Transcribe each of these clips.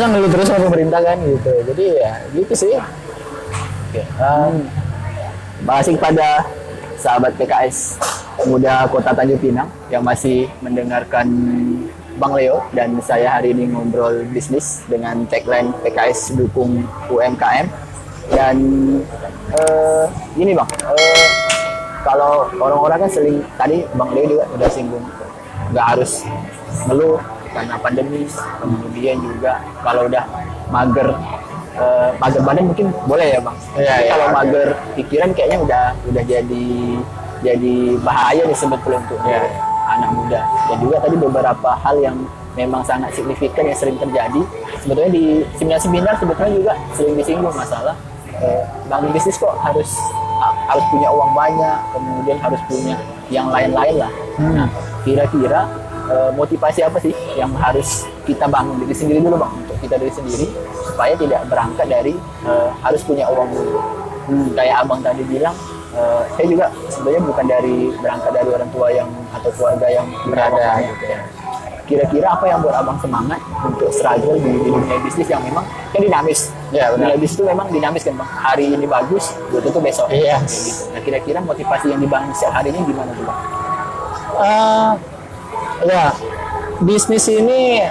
ngeluh terus sama pemerintah kan gitu. Jadi ya gitu sih. Oke. Masih pada sahabat PKS Muda Kota Tanjung Pinang yang masih mendengarkan Bang Leo, dan saya hari ini ngobrol bisnis dengan tagline PKS dukung UMKM. Dan gini Bang, kalau orang-orang kan sering, tadi Bang Leo juga udah singgung, nggak harus ngeluh karena pandemi, kemudian juga kalau udah mager mager badan mungkin boleh ya Bang. Iya, iya, Kalau oke. mager pikiran kayaknya udah jadi bahaya nih sebetulnya untuk anak muda. Dan juga tadi beberapa hal yang memang sangat signifikan yang sering terjadi. Sebetulnya di seminar-seminar sebetulnya juga sering disinggung masalah bangun bisnis kok harus punya uang banyak, kemudian harus punya yang lain-lain lah. Nah, kira-kira motivasi apa sih yang harus kita bangun diri sendiri dulu Bang, untuk kita diri sendiri supaya tidak berangkat dari harus punya uang dulu. Kayak Abang tadi bilang, saya juga sebenarnya bukan berangkat dari orang tua yang atau keluarga yang berada gitu ya. Kira-kira apa yang buat Abang semangat untuk struggle di dunia bisnis yang memang kan dinamis. Ya, benar. Dunia bisnis itu memang dinamis kan Bang. Hari ini bagus, belum tentu besok. Iya. Kayak gitu. Nah, kira-kira motivasi yang dibangun setiap hari ini gimana tuh Bang? Ya, bisnis ini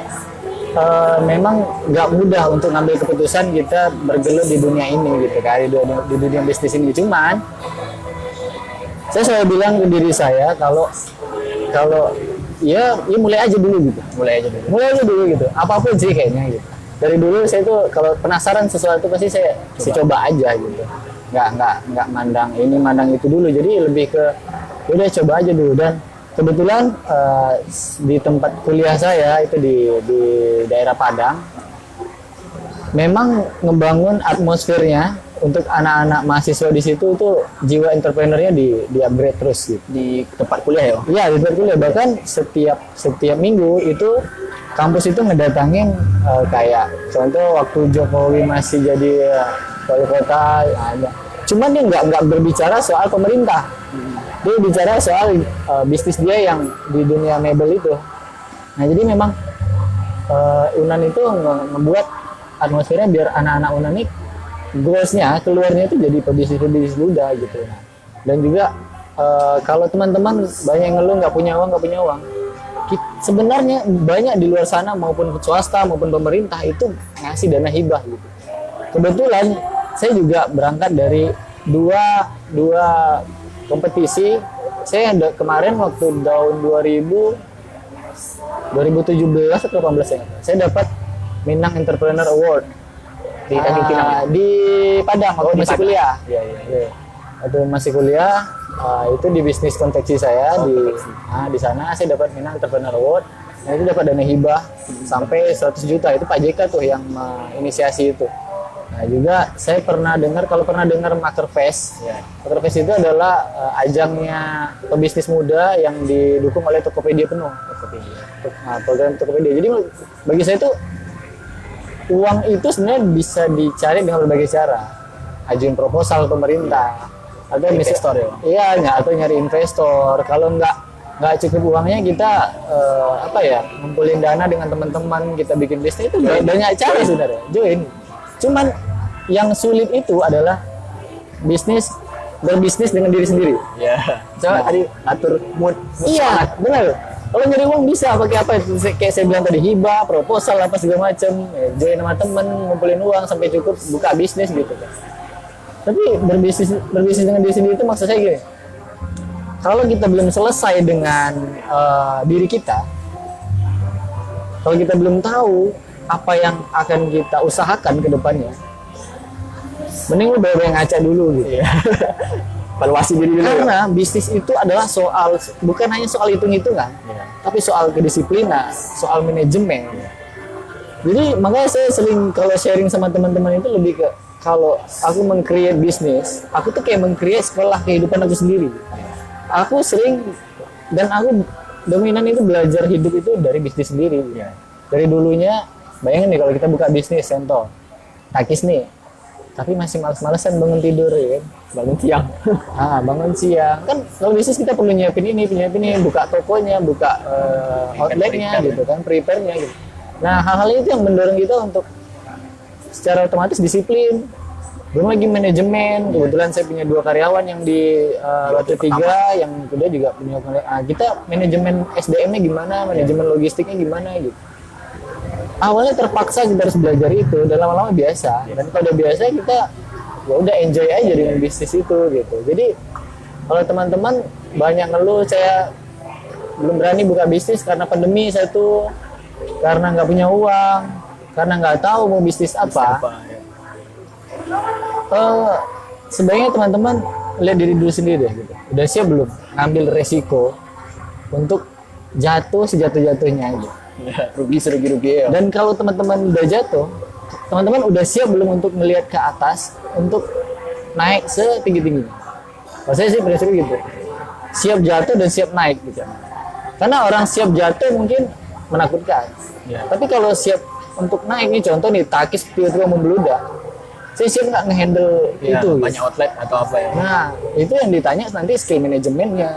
memang nggak mudah untuk ngambil keputusan kita bergelut di dunia ini gitu kan, di dunia bisnis ini. Cuman saya selalu bilang ke diri saya kalau ya mulai aja dulu gitu, mulai aja dulu gitu, apapun sih kayaknya gitu. Dari dulu saya tuh kalau penasaran sesuatu pasti saya coba aja gitu, nggak mandang ini mandang itu dulu. Jadi lebih ke udah coba aja dulu. Dan kebetulan di tempat kuliah saya itu di daerah Padang, memang ngebangun atmosfernya untuk anak-anak mahasiswa di situ tuh jiwa entrepreneurnya di upgrade terus gitu. Di tempat kuliah ya Bang? Iya, di tempat kuliah. Bahkan setiap minggu itu kampus itu ngedatangin kayak contoh waktu Jokowi masih jadi wali kota ada. Cuman dia nggak berbicara soal pemerintah. Dia bicara soal bisnis dia yang di dunia mebel itu. Nah, jadi memang Unan itu ngebuat atmosfernya biar anak-anak Unan ini goalsnya keluarnya itu jadi pebisnis muda gitu. Nah, dan juga kalau teman-teman banyak yang ngeluh nggak punya uang, sebenarnya banyak di luar sana maupun swasta maupun pemerintah itu ngasih dana hibah gitu. Kebetulan saya juga berangkat dari dua kompetisi. Saya ada kemarin waktu tahun 2017 atau 18 ya, saya dapat Minang Entrepreneur Award Di Tanjung Pinang ya? di Padang waktu di masih Padang. kuliah. Iya. Waktu masih kuliah itu di bisnis konveksi saya konveksi. di sana saya dapat Minang Entrepreneur Award. Nah, itu dapat dana hibah sampai 100 juta. Itu Pak JK tuh yang menginisiasi itu. Nah, juga saya pernah dengar Makerfest. Ya. Makerfest itu adalah ajangnya pebisnis muda yang didukung oleh Tokopedia penuh. Nah, program Tokopedia. Jadi bagi saya itu uang itu sebenarnya bisa dicari dengan berbagai cara. Ajuin proposal ke pemerintah, atau Investor ya? Iya, atau nyari investor. Kalau nggak cukup uangnya, kita ngumpulin dana dengan teman-teman, kita bikin bisnis itu banyak cara sebenarnya. Join. Cuman yang sulit itu adalah berbisnis dengan diri sendiri. Ya. Coba tadi atur mood. Iya, benar. Kalau nyari uang bisa pakai apa? Kayak saya bilang tadi, hibah, proposal apa segala macam. Join sama temen, ngumpulin uang sampai cukup buka bisnis gitu kan. Tapi berbisnis dengan diri sendiri itu maksud saya gini. Kalau kita belum selesai dengan diri kita, kalau kita belum tahu apa yang akan kita usahakan ke depannya, mending lu bayar ngaca dulu gitu. Evaluasi diri dulu. Karena bisnis itu adalah bukan hanya soal hitung-hitungan, tapi soal kedisiplinan, soal manajemen. Jadi makanya saya sering kalau sharing sama teman-teman itu lebih ke, kalau aku meng-create bisnis, aku tuh kayak meng-create sekolah kehidupan aku sendiri. Aku sering, dan aku dominan itu belajar hidup itu dari bisnis sendiri. Dari dulunya, bayangin nih kalau kita buka bisnis contoh takis nih, tapi masih males-malesan bangun tidur ya kan? Bangun siang. Bangun siang kan. Kalau bisnis kita perlu nyiapin ini, buka tokonya, buka outletnya gitu kan, prepare-nya gitu. Nah, hal-hal itu yang mendorong kita untuk secara otomatis disiplin. Belum lagi manajemen, kebetulan saya punya 2 karyawan yang di Batu Tiga, yang kedua juga punya kita manajemen SDM-nya gimana, manajemen logistiknya gimana gitu. Awalnya terpaksa kita harus belajar itu, dan lama-lama biasa. Dan kalau udah biasa kita ya udah enjoy aja dengan bisnis itu gitu. Jadi kalau teman-teman banyak ngeluh saya belum berani buka bisnis karena pandemi satu, karena nggak punya uang, karena nggak tahu mau bisnis apa. Sebaiknya teman-teman lihat diri dulu sendiri deh gitu. Udah siap belum ngambil resiko untuk jatuh sejatuh-jatuhnya gitu. Ya, rugi serugi-rugi ya. Dan kalau teman-teman udah jatuh, teman-teman udah siap belum untuk melihat ke atas, untuk naik setinggi-tingginya. Kalau saya sih prinsipnya gitu. Siap jatuh dan siap naik gitu. Karena orang siap jatuh mungkin menakutkan. Ya. Tapi kalau siap untuk naik nih, contoh nih takis tiba-tiba membeludak, saya siap nggak ngehandle Ya, itu banyak gitu. outlet atau apa ya. Nah itu yang ditanya nanti skill manajemennya,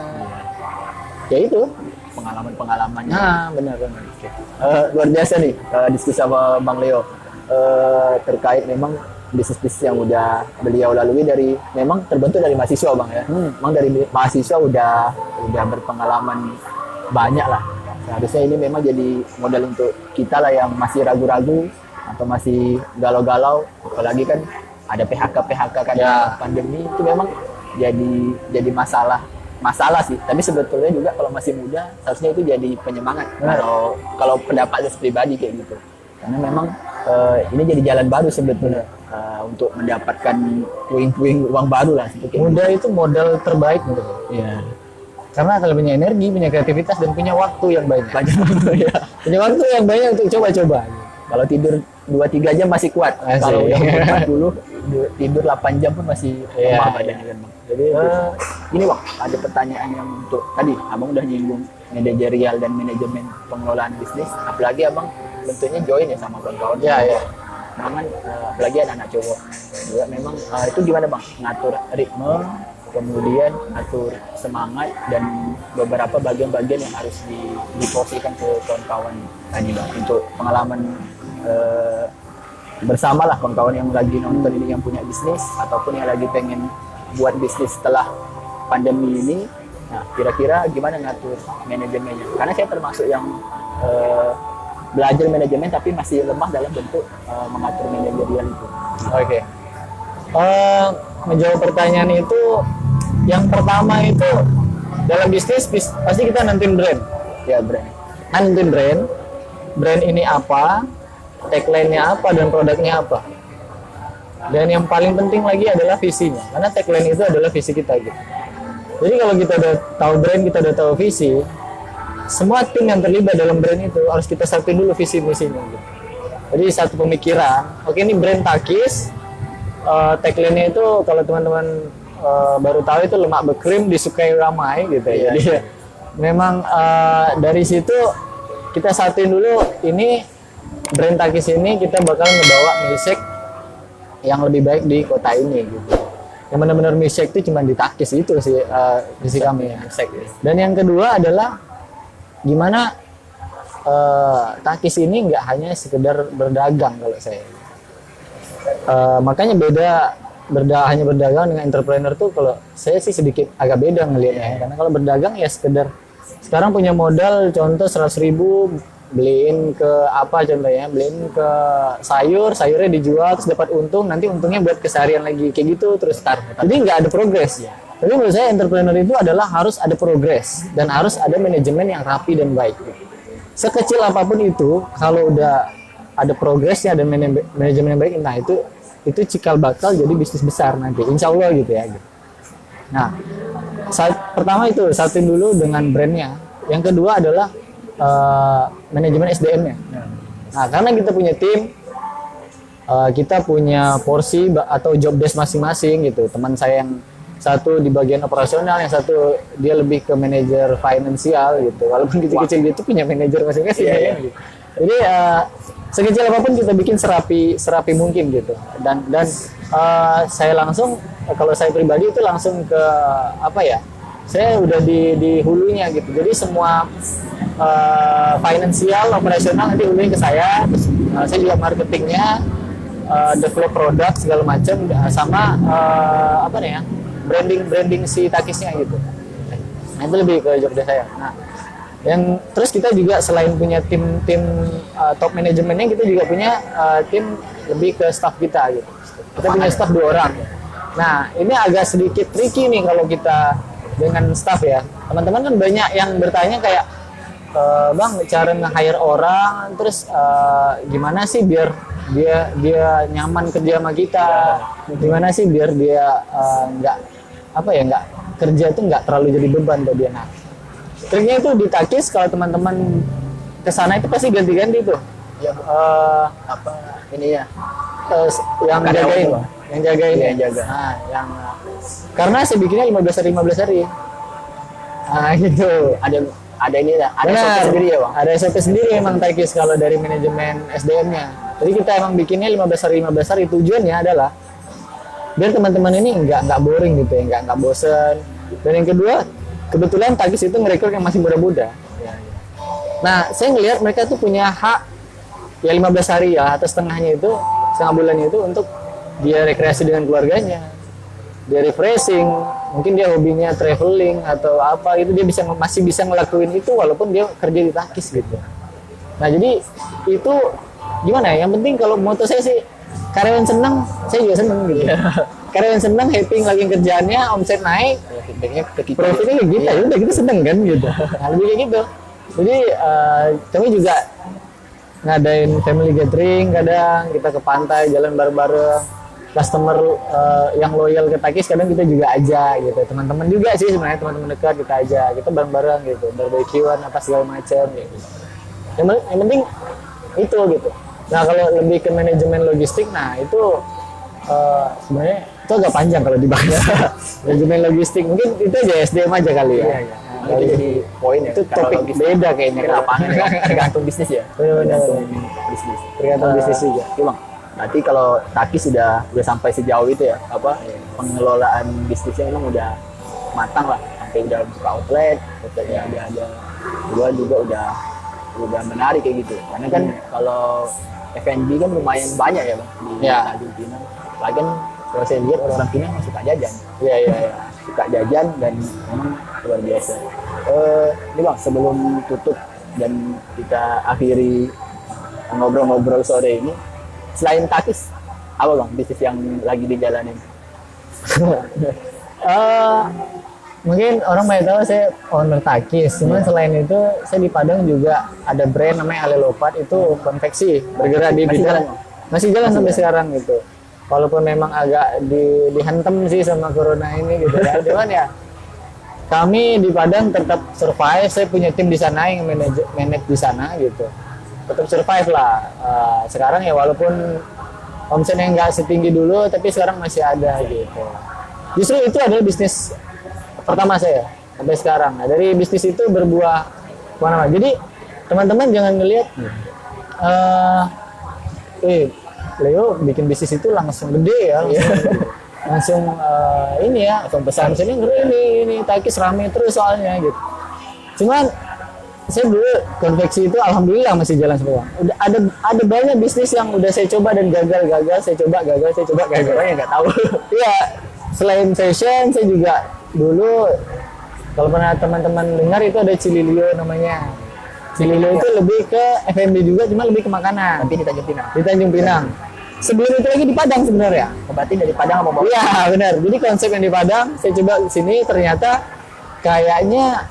ya itu. Pengalaman-pengalamannya. Nah benar-benar. Luar biasa nih diskusi sama Bang Leo terkait memang bisnis-bisnis yang udah beliau lalui dari memang terbentuk dari mahasiswa Bang ya. Memang dari mahasiswa udah berpengalaman banyak lah. Seharusnya ini memang jadi modal untuk kita lah yang masih ragu-ragu atau masih galau-galau, apalagi kan ada PHK karena pandemi itu memang jadi masalah sih. Tapi sebetulnya juga kalau masih muda seharusnya itu jadi penyemangat. Kalau pendapat saya pribadi kayak gitu. Karena memang ini jadi jalan baru sebetulnya untuk mendapatkan puing-puing uang baru lah. Muda itu modal terbaik gitu. Iya. Karena kalau punya energi, punya kreativitas, dan punya waktu yang banyak. Ya. Punya waktu yang banyak untuk coba-coba. Kalau tidur 2-3 jam masih kuat. Asik. Kalau udah umur 40 tidur 8 jam pun masih lemah badannya kan Bang. Jadi ini Bang, ada pertanyaan yang untuk tadi Abang udah nyinggung manajerial dan manajemen pengelolaan bisnis, apalagi Abang bentuknya join ya sama kawan-kawan. Ya. Memang apalagi anak-anak cowok juga memang itu gimana Bang ngatur ritme, kemudian atur semangat dan beberapa bagian-bagian yang harus diporsikan ke kawan-kawan tadi Bang untuk pengalaman bersama lah kawan-kawan yang lagi nonton ini yang punya bisnis ataupun yang lagi pengen buat bisnis setelah pandemi ini. Nah, kira-kira gimana ngatur manajemennya? Karena saya termasuk yang belajar manajemen tapi masih lemah dalam bentuk mengatur manajerial itu. Oke. Menjawab pertanyaan itu, yang pertama itu dalam bisnis pasti kita nentuin brand. Ya, brand. Nentuin brand ini apa, tagline-nya apa, dan produknya apa. Dan yang paling penting lagi adalah visinya, karena tagline itu adalah visi kita gitu. Jadi kalau kita udah tahu brand, kita udah tahu visi, semua tim yang terlibat dalam brand itu harus kita satuin dulu visi misinya gitu. Jadi satu pemikiran, oke ini brand Takis, tagline-nya itu kalau teman-teman baru tahu itu lemak berkrim disukai ramai gitu ya. Jadi memang dari situ kita satuin dulu, ini brand Takis ini kita bakal ngebawa milkshake yang lebih baik di kota ini gitu. Yang benar-benar milkshake itu cuma di Takis itu sih visi kami. Dan yang kedua adalah gimana Takis ini nggak hanya sekedar berdagang kalau saya. Makanya hanya berdagang dengan entrepreneur tuh kalau saya sih sedikit agak beda ngelihatnya. Karena kalau berdagang ya sekedar sekarang punya modal contoh 100.000 beliin ke apa contohnya, beliin ke sayurnya dijual terus dapat untung, nanti untungnya buat keseharian lagi kayak gitu terus jadi nggak ada progres ya. Tapi menurut saya entrepreneur itu adalah harus ada progres dan harus ada manajemen yang rapi dan baik. Sekecil apapun itu, kalau udah ada progresnya dan manajemen yang baik, nah itu cikal bakal jadi bisnis besar nanti, insya Allah gitu ya. Nah, pertama itu satuin dulu dengan brandnya. Yang kedua adalah manajemen SDM-nya. Nah, karena kita punya tim, kita punya porsi atau job desk masing-masing gitu. Teman saya yang satu di bagian operasional, yang satu dia lebih ke manajer finansial gitu. Walaupun kecil-kecil gitu punya manajer masing-masing. Gitu. Jadi sekecil apapun kita bikin serapi mungkin gitu. Dan saya langsung, kalau saya pribadi itu langsung ke apa ya? Saya udah di hulunya gitu. Jadi semua finansial, operasional nanti hulunya ke saya. Terus, saya juga marketingnya, develop produk segala macam, sama apa nih ya, branding si takisnya gitu. Nah itu lebih ke job desk saya. Nah yang terus kita juga selain punya tim top manajemennya, kita juga punya tim lebih ke staff kita gitu. Kita punya staff 2 orang. Nah ini agak sedikit tricky nih kalau kita dengan staff ya. Teman-teman kan banyak yang bertanya kayak, Bang, cara nge-hire orang, terus gimana sih biar dia nyaman kerja sama kita, gimana sih biar dia nggak nggak kerja itu nggak terlalu jadi beban buat dia. Nah triknya itu di Takis, kalau teman-teman kesana itu pasti ganti-ganti tuh Ya, apa ini ya? yang Karyawan jagain, itu, Bang. yang jagain Iya, ya. yang jaga. Nah, karena saya bikinnya 15 hari. Nah gitu. Ada ini ya, ada Benar. SOP sendiri ya, Bang. Ada SOP sendiri emang Takis kalau dari manajemen SDM-nya. Jadi kita emang bikinnya 15 hari. Tujuannya adalah biar teman-teman ini nggak boring gitu ya, nggak bosen. Dan yang kedua, kebetulan Takis itu ngerekrut yang masih muda-muda. Nah, saya ngelihat mereka tuh punya hak ya 15 hari ya, atau setengahnya itu, setengah bulannya itu untuk dia rekreasi dengan keluarganya. Dia refreshing, mungkin dia hobinya traveling atau apa itu, dia masih bisa ngelakuin itu walaupun dia kerja di Takis gitu. Nah, jadi itu gimana ya? Yang penting kalau moto saya sih, karyawan senang, saya juga senang gitu. Karyawan senang, happy ngelakuin kerjaannya, omset naik, Feedbacknya ke kita. profitnya ke kita, ya udah kita seneng kan gitu. Nah, lebih kayak gitu. Jadi kami juga ngadain family gathering, kadang kita ke pantai jalan bareng-bareng. Customer yang loyal ke Takis kadang kita juga ajak gitu. Teman-teman juga sih sebenarnya, teman-teman dekat kita ajak, kita bareng-bareng gitu, barbekyuan apa segala macam gitu. Yang penting itu gitu. Nah kalau lebih ke manajemen logistik, nah itu sebenarnya itu agak panjang kalau dibahas. Manajemen logistik mungkin itu aja SDM aja kali ya. Iya. Nah, itu jadi poin ya. Itu Kalau topik logistik, beda kayaknya. ke lapangan ya, tergantung bisnis ya. Benar-benar. Tergantung bisnis. Tergantung bisnis juga. Iya, Bang. Berarti kalau Takis sudah sampai sejauh itu ya, apa pengelolaan bisnisnya memang udah matang lah, sampai udah buka outletnya udah ada, kedua juga udah menarik kayak gitu. Karena kan kalau F&B kan lumayan banyak ya, Bang, di Ya. Tanjung Pinang. Lagi kan kalau saya lihat orang-orang Pinang suka jajan. Iya. Suka jajan dan memang luar biasa. Ini Bang, sebelum tutup dan kita akhiri ngobrol-ngobrol sore ini, selain Takis, apa Bang bisnis yang lagi dijalanin? Mungkin orang banyak tahu saya owner Takis, cuman selain itu saya di Padang juga ada brand namanya Alelopat, itu konveksi, bergerak di Masih bidang jalan, masih jalan sampai sekarang gitu. Walaupun memang agak dihantam sih sama corona ini gitu ya, cuman ya kami di Padang tetap survive. Saya punya tim di sana yang manage di sana gitu, tetap survive lah. Sekarang ya walaupun omsetnya nggak setinggi dulu, tapi sekarang masih ada gitu. Justru itu adalah bisnis pertama saya sampai sekarang. Nah, dari bisnis itu berbuah mana-mana. Jadi teman-teman jangan ngelihat Leo bikin bisnis itu langsung gede ya, langsung ini ya, langsung besar sini ini Takis rame terus soalnya gitu. Cuman saya dulu konveksi itu alhamdulillah masih jalan semua. Udah ada banyak bisnis yang udah saya coba dan gagal, saya coba gagal. Orang yang nggak tahu. Iya, selain fashion saya juga dulu, kalau pernah teman-teman dengar itu ada Cililio namanya. Cililio itu lebih ke F&B juga, cuma lebih ke makanan. Tapi di Tanjung Pinang. Di Tanjung Pinang. Sebelum itu lagi di Padang sebenarnya. Berarti dari Padang mau bawa? Iya benar. Jadi konsep yang di Padang saya coba di sini, ternyata kayaknya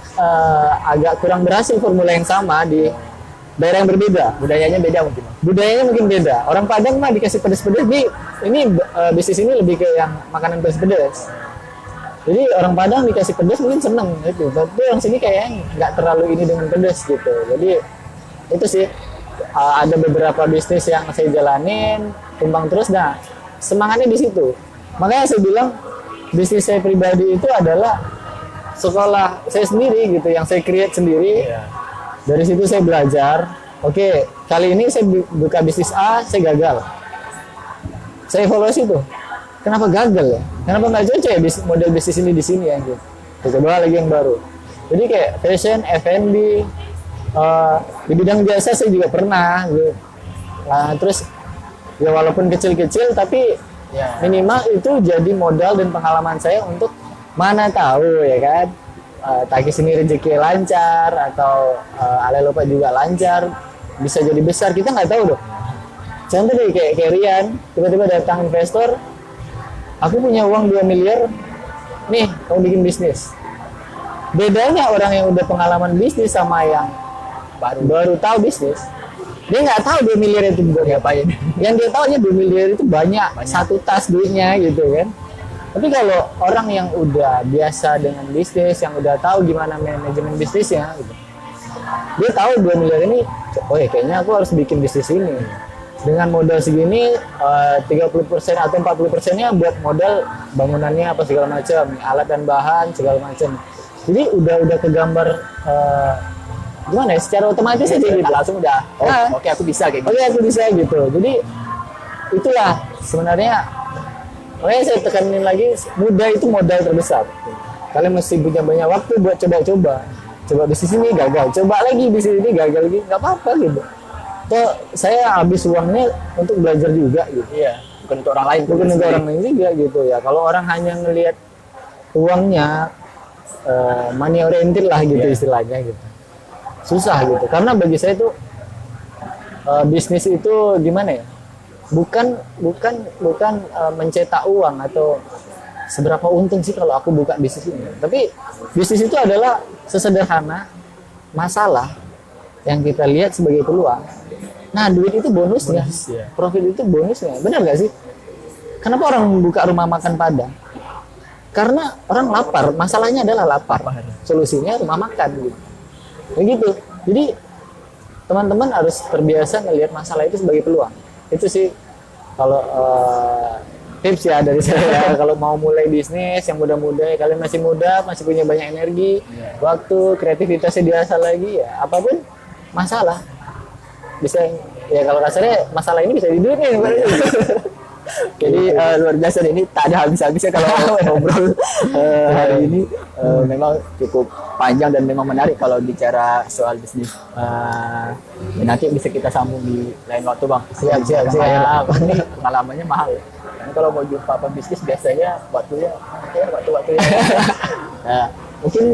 agak kurang berhasil formula yang sama di daerah yang berbeda. Budayanya beda mungkin. Budayanya mungkin beda. Orang Padang mah dikasih pedas-pedas, ini bisnis ini lebih ke yang makanan pedas-pedas. Jadi orang Padang dikasih pedas mungkin seneng gitu. Tapi orang sini kayaknya nggak terlalu ini dengan pedas gitu. Jadi itu sih ada beberapa bisnis yang saya jalanin tumbang terus. Nah semangatnya di situ. Makanya saya bilang bisnis saya pribadi itu adalah sekolah saya sendiri gitu, yang saya create sendiri. Dari situ saya belajar. Oke, kali ini saya buka bisnis A, saya gagal. Saya evaluasi tuh. Kenapa gagal ya? Kenapa nggak cocok ya model bisnis ini di sini ya? Gitu. Coba lagi yang baru. Jadi kayak fashion, F&B, di bidang jasa saya juga pernah. Gitu. Nah, terus Ya walaupun kecil-kecil tapi Ya. minimal itu jadi modal dan pengalaman saya untuk mana tahu ya kan, Takis ini rezeki lancar atau Ale lupa juga lancar, bisa jadi besar, kita nggak tahu dong. Contoh deh kayak Rian, tiba-tiba datang investor, aku punya uang 2 miliar, nih kamu bikin bisnis. Bedanya orang yang udah pengalaman bisnis sama yang baru tahu bisnis, dia nggak tahu 2 miliar itu buat ngapain. Yang dia tahu 2 miliar itu banyak, satu tas duitnya gitu kan. Tapi kalau orang yang udah biasa dengan bisnis, yang udah tahu gimana manajemen bisnisnya gitu, dia tahu 2 miliar ini, oh ya kayaknya aku harus bikin bisnis ini. Dengan modal segini, 30% atau 40%-nya buat modal bangunannya apa segala macam, alat dan bahan segala macam. Jadi udah kegambar gimana ya, secara otomatis aja gitu. Langsung udah, oke aku bisa kayak gitu. Oke aku bisa gitu. Jadi itulah sebenarnya. Makanya saya tekanin lagi, muda itu modal terbesar. Kalian mesti punya banyak waktu buat coba-coba. Coba bisnis ini gagal, coba lagi bisnis ini gagal lagi, nggak apa-apa gitu. Toh saya habis uangnya untuk belajar juga gitu. Iya, bukan untuk orang lain. Bukan untuk orang lain juga gitu ya. Kalau orang hanya ngelihat uangnya, money oriented lah gitu istilahnya gitu. Susah gitu. Karena bagi saya itu bisnis itu gimana ya? Bukan mencetak uang atau seberapa untung sih kalau aku buka bisnis ini. Tapi bisnis itu adalah sesederhana masalah yang kita lihat sebagai peluang. Nah, duit itu bonusnya. Profit itu bonusnya. Benar nggak sih? Kenapa orang buka rumah makan Padang? Karena orang lapar. Masalahnya adalah lapar. Solusinya rumah makan gitu. Begitu. Jadi teman-teman harus terbiasa melihat masalah itu sebagai peluang. Itu sih kalau tips ya dari saya. Kalau mau mulai bisnis yang muda-muda, ya, kalian masih muda, masih punya banyak energi, waktu, kreativitasnya dirasa lagi ya, apapun masalah bisa ya, kalau kasarnya masalah ini bisa diduitin. Jadi luar biasa ini, tak ada habis-habisnya kalau ngobrol hari ini. Memang cukup panjang dan memang menarik kalau bicara soal bisnis. Nanti bisa kita sambung di lain waktu bang. Siap. Ini pengalamannya mahal. Karena kalau mau jumpa pebisnis biasanya waktunya nah, mungkin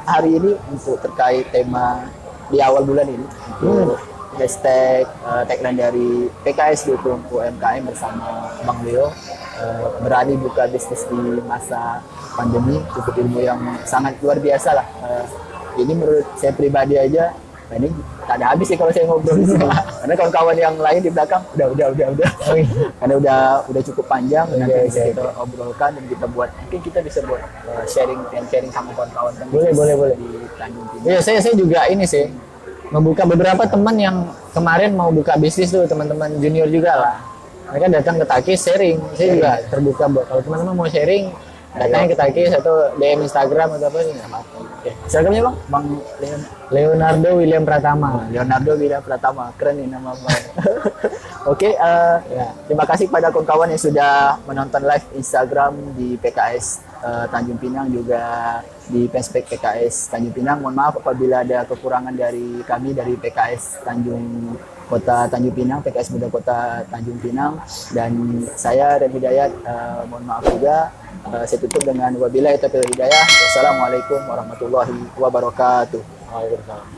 hari ini untuk terkait tema di awal bulan ini, untuk hashtag tagline dari PKS dukung UMKM bersama Bang Leo, berani buka bisnis di masa pandemi, cukup ilmu yang sangat luar biasa lah. Ini menurut saya pribadi aja, ini tak ada habis sih kalau saya ngobrol di sini. Karena kawan-kawan yang lain di belakang udah. Karena udah cukup panjang, nanti bisa kita obrolkan dan kita buat, mungkin kita bisa buat sharing sama kawan-kawan kan. Boleh. Di Tanjung Pinang. Iya, saya juga ini sih membuka beberapa teman yang kemarin mau buka bisnis tuh, teman-teman junior juga lah. Mereka datang ke Takis sharing. Saya juga terbuka buat kalau teman-teman mau sharing, datangnya ke Takis atau DM Instagram atau apa sih, nggak apa-apa. Oke. Seragamnya bang? Bang Leonardo William Pratama. Leonardo William Pratama, keren nih nama bang. Oke, terima kasih pada kawan-kawan yang sudah menonton live Instagram di PKS Tanjung Pinang, juga di fanspage PKS Tanjung Pinang. Mohon maaf apabila ada kekurangan dari kami dari PKS Kota Tanjung Pinang, PKS Muda Kota Tanjung Pinang, dan saya Ren Hidayat, mohon maaf juga. Saya tutup dengan wabillahi taufiq wal hidayah. Wassalamualaikum warahmatullahi wabarakatuh. Waalaikumsalam.